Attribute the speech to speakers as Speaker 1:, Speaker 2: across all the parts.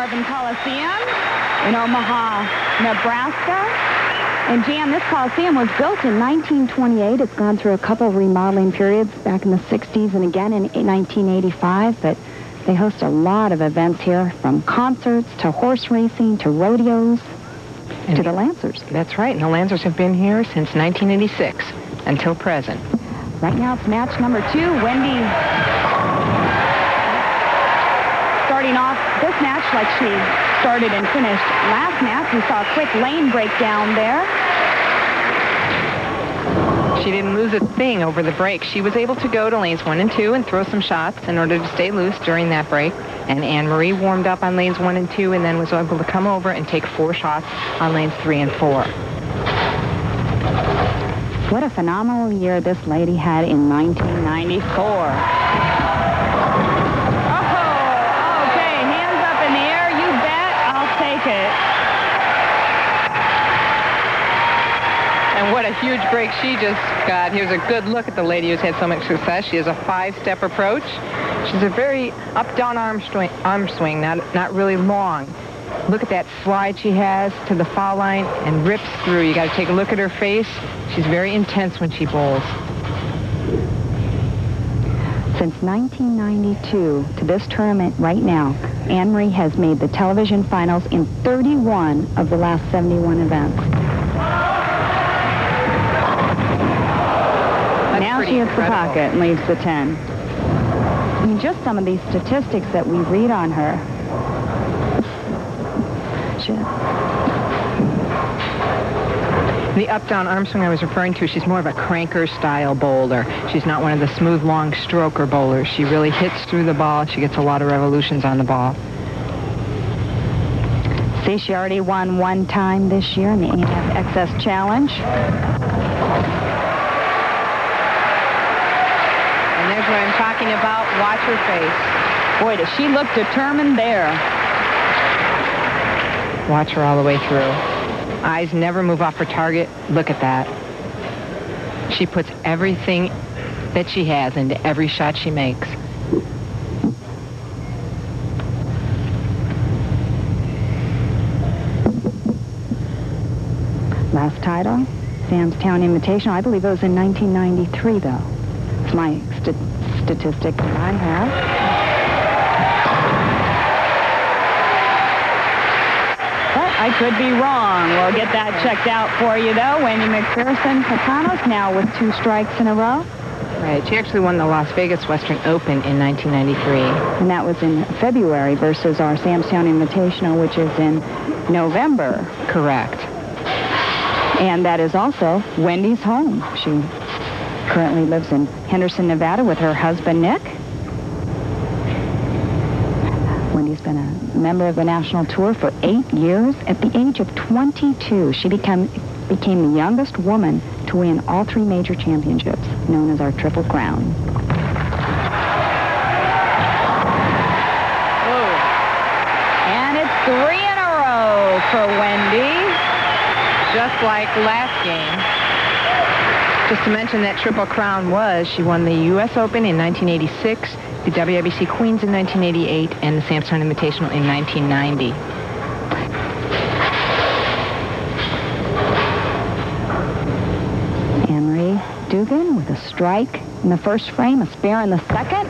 Speaker 1: Marvin Coliseum in Omaha, Nebraska. And Jan, this Coliseum was built in 1928. It's gone through a couple of remodeling periods back in the 60s and again in 1985, but they host a lot of events here, from concerts to horse racing to rodeos to the Lancers.
Speaker 2: That's right, and the Lancers have been here since 1986 until present.
Speaker 1: Right now it's match number 2. Wendy starting off this match like she started and finished last match. We saw a quick lane breakdown there.
Speaker 2: She didn't lose a thing over the break. She was able to go to lanes 1 and 2 and throw some shots in order to stay loose during that break. And Anne Marie warmed up on lanes 1 and 2 and then was able to come over and take 4 shots on lanes 3 and 4.
Speaker 1: What a phenomenal year this lady had in 1994.
Speaker 2: And what a huge break she just got. Here's a good look at the lady who's had so much success. She has a 5-step approach. She's a very up-down arm swing, not really long. Look at that slide she has to the foul line and rips through. You got to take a look at her face. She's very intense when she bowls.
Speaker 1: Since 1992 to this tournament right now, Anne Marie has made the television finals in 31 of the last 71 events. Now she hits the pocket and leaves the 10. I mean, just some of these statistics that we read on her.
Speaker 2: The up-down arm swing I was referring to, she's more of a cranker-style bowler. She's not one of the smooth, long stroker bowlers. She really hits through the ball. She gets a lot of revolutions on the ball.
Speaker 1: See, she already won 1 time this year in the AF Excess Challenge.
Speaker 2: And there's what I'm talking about. Watch her face.
Speaker 1: Boy, does she look determined there.
Speaker 2: Watch her all the way through. Eyes never move off her target. Look at that. She puts everything that she has into every shot she makes.
Speaker 1: Last title, Sam's Town Invitational. I believe it was in 1993, though. It's my statistic that I have. I could be wrong. We'll get that checked out for you, though. Wendy Macpherson Patanos now with 2 strikes in a row.
Speaker 2: Right. She actually won the Las Vegas Western Open in 1993.
Speaker 1: And that was in February versus our Sam's Town Invitational, which is in November.
Speaker 2: Correct.
Speaker 1: And that is also Wendy's home. She currently lives in Henderson, Nevada with her husband, Nick. Wendy's been a member of the national tour for 8 years. At the age of 22, she became the youngest woman to win all 3 major championships, known as our Triple Crown. Oh. And it's 3 in a row for Wendy.
Speaker 2: Just like last game. Just to mention that Triple Crown she won the U.S. Open in 1986, the WIBC Queens in 1988, and the Sam's Town Invitational in 1990.
Speaker 1: Anne Marie Duggan with a strike in the first frame, a spare in the second.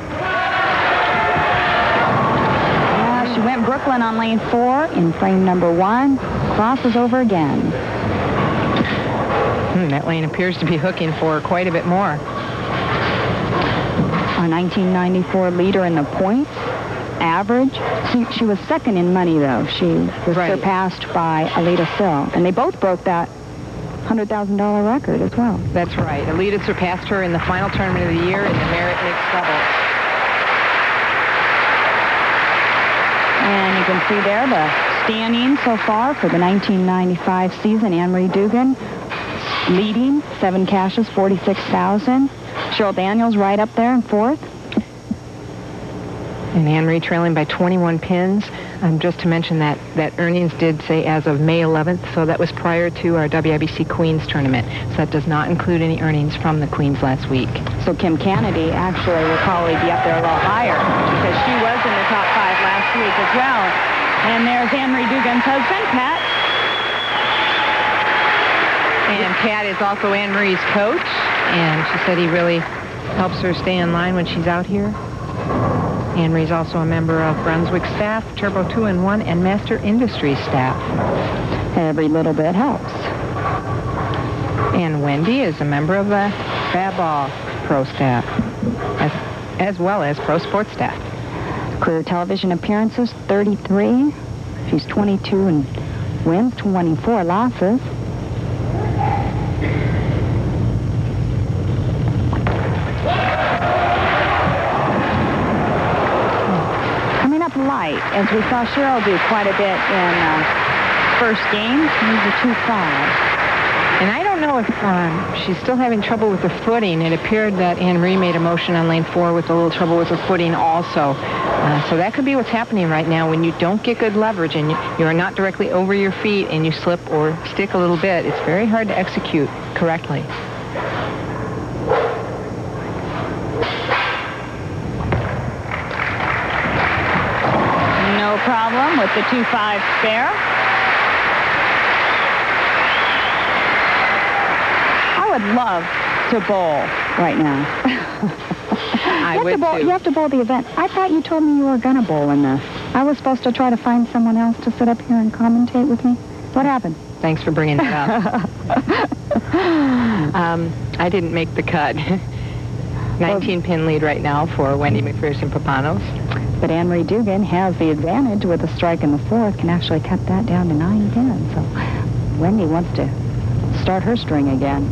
Speaker 1: She went Brooklyn on lane 4 in frame number 1. Crosses over again.
Speaker 2: That lane appears to be hooking for her quite a bit more.
Speaker 1: Our 1994 leader in the points average. She was second in money, though. She was surpassed by Alita Sill. And they both broke that $100,000 record as well.
Speaker 2: That's right. Alita surpassed her in the final tournament of the year in the Merit Mixed Doubles.
Speaker 1: And you can see there the standings so far for the 1995 season. Anne Marie Duggan leading, 7 cashes, 46,000. Cheryl Daniels right up there in 4th.
Speaker 2: And Anne Marie trailing by 21 pins. Just to mention that earnings did say as of May 11th, so that was prior to our WIBC Queens tournament. So that does not include any earnings from the Queens last week.
Speaker 1: So Kim Kennedy actually will probably be up there a little higher because she was in the top 5 last week as well. And there's Anne Marie Duggan's husband, Pat.
Speaker 2: And Pat is also Anne Marie's coach, and she said he really helps her stay in line when she's out here. Anne Marie's also a member of Brunswick staff, Turbo 2-in-1, and Master Industries staff.
Speaker 1: Every little bit helps.
Speaker 2: And Wendy is a member of the Baball Pro staff, as well as Pro Sports staff.
Speaker 1: Career television appearances, 33. She's 22 and wins, 24 losses. Coming up light, as we saw Cheryl do quite a bit in first game, moves a 2-5.
Speaker 2: And I don't know if she's still having trouble with her footing. It appeared that Anne Marie made a motion on lane 4 with a little trouble with her footing also. So that could be what's happening right now when you don't get good leverage and you are not directly over your feet and you slip or stick a little bit. It's very hard to execute correctly.
Speaker 1: No problem with the 2-5 spare. I would love to bowl right now.
Speaker 2: I would too.
Speaker 1: You have to bowl the event. I thought you told me you were going to bowl in this. I was supposed to try to find someone else to sit up here and commentate with me. What happened?
Speaker 2: Thanks for bringing it up. I didn't make the cut. 19-pin lead right now for Wendy Macpherson Papanos.
Speaker 1: But Anne Marie Duggan has the advantage with a strike in the 4th, can actually cut that down to 9 pins. So Wendy wants to start her string again.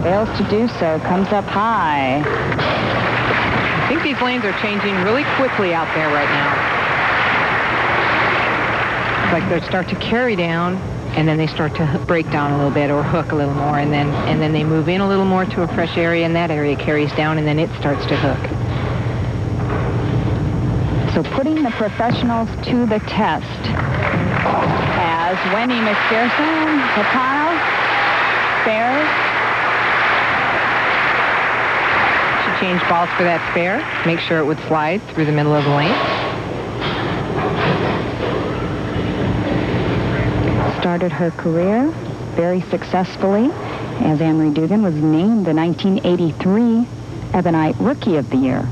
Speaker 1: Fails to do so, comes up high.
Speaker 2: I think these lanes are changing really quickly out there right now. It's like they start to carry down, and then they start to break down a little bit or hook a little more, and then they move in a little more to a fresh area, and that area carries down, and then it starts to hook.
Speaker 1: So putting the professionals to the test as Wendy Macpherson, Papanos, spares.
Speaker 2: Change balls for that spare. Make sure it would slide through the middle of the lane.
Speaker 1: Started her career very successfully as Anne Marie Duggan was named the 1983 Ebonite Rookie of the Year.